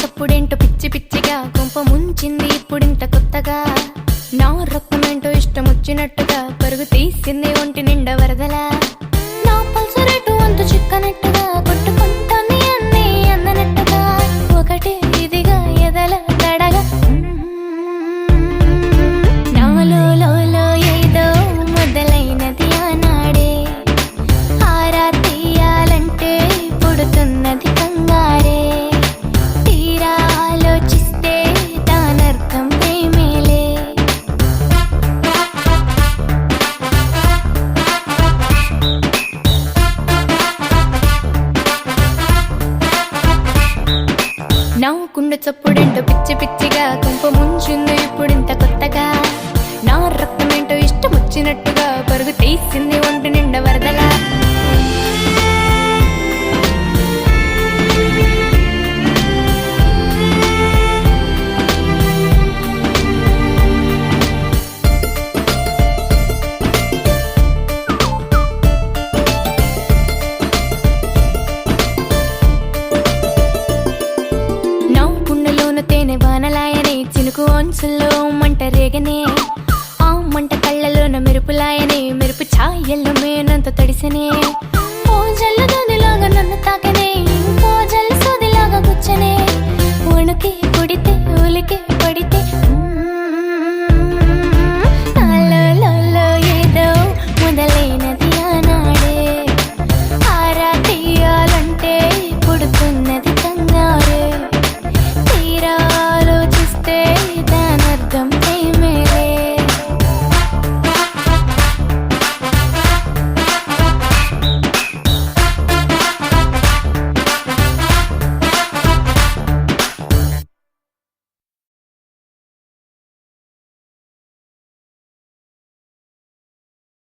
ఇప్పుడేంటో పిచ్చి పిచ్చిగా కొంప ముంచింది ఇప్పుడింత కొత్తగా. నా రక్తమేంటో ఇష్టం వచ్చినట్టుగా పరుగు తీసింది ఒంటి నిండా వరదలా. నా పల్సరేటు అంత చిక్కనట్టుగా కొట్టుకుంటాన్ని అన్నీ అందనట్టుగా. ఒకటే ఇదిగా ఎదల దడగా నాలో ఏదో మొదలైనది ఆనాడే. ఆరా తీయాలంటే పుడుతున్నది కంగారే. నా గుండె చప్పుడేంటో పిచ్చి పిచ్చిగా కొంప ముంచింది ఇప్పుడింత కొత్తగా. నా రక్తమేంటో ఇష్టం వచ్చినట్టుగా పరుగు తీసింది ఒంటి నిండా వరదలా. తేనె బానలాయనే చినుకు ఒంచుల్లో మంట రేగనే.